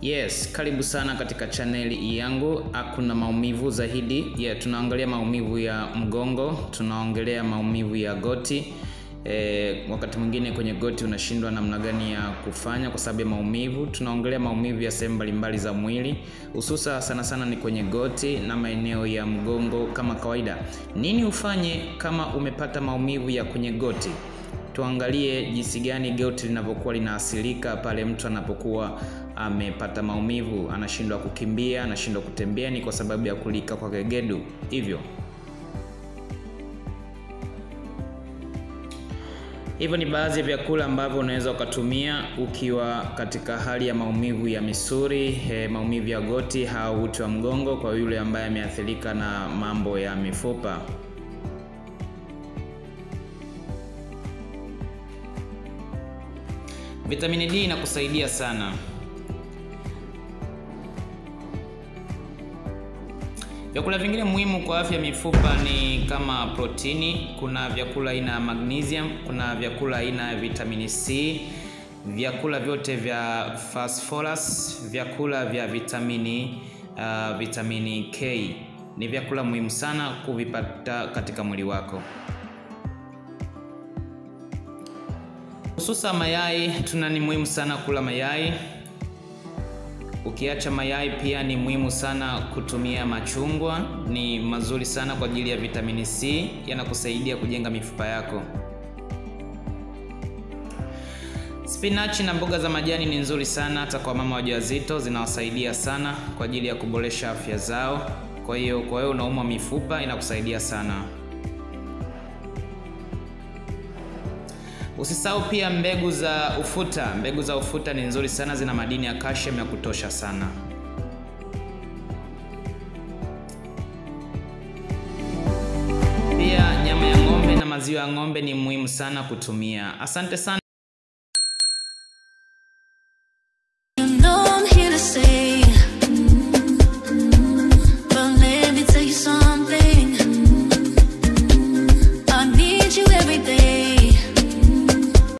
Yes, karibu sana katika chaneli yangu. Hakuna maumivu zaidi. Tunaangalia maumivu ya mgongo, tunaongelea maumivu ya goti. Wakati mwingine kwenye goti unashindwa namna gani ya kufanya kwa sababu ya maumivu. Tunaongelea maumivu ya sehemu mbalimbali za mwili, hususa sana ni kwenye goti na maeneo ya mgongo kama kawaida. Nini ufanye kama umepata maumivu ya kwenye goti? Tuangalie jinsi gani goti linavyokuwa linaathirika pale mtu anapokuwa amepata maumivu, anashindwa kukimbia, anashindwa kutembea, ni kwa sababu ya kulika kwa gegedu. Hivyo ni baadhi ya vyakula ambavyo unaweza ukatumia ukiwa katika hali ya maumivu ya misuli, maumivu ya goti au uti wa mgongo kwa yule ambaye ameathirika na mambo ya mifupa. Vitamini D inakusaidia sana. Vyakula vingine muhimu kwa afya ya mifupa ni kama protini, kuna vyakula aina magnesium, kuna vyakula aina vitamini C, vyakula vyote vya phosphorus, vyakula vya vitamini K. Ni vyakula muhimu sana kuvipata katika mwili wako. Hususa mayai, ni muhimu sana kula mayai. Ukiacha mayai pia ni muhimu sana kutumia machungwa, ni mazuri sana kwa ajili ya vitamini C, yanakusaidia kujenga mifupa yako. Spinach na mboga za majani ni nzuri sana hata kwa mama wajawazito, zinawasaidia sana kwa ajili ya kuboresha afya zao. Kwa hiyo unaumwa mifupa, inakusaidia sana. Usisahau pia mbegu za ufuta. Mbegu za ufuta ni nzuri sana, zina madini ya calcium ya kutosha sana. Pia nyama ya ng'ombe na maziwa ya ng'ombe ni muhimu sana kutumia. Asante sana.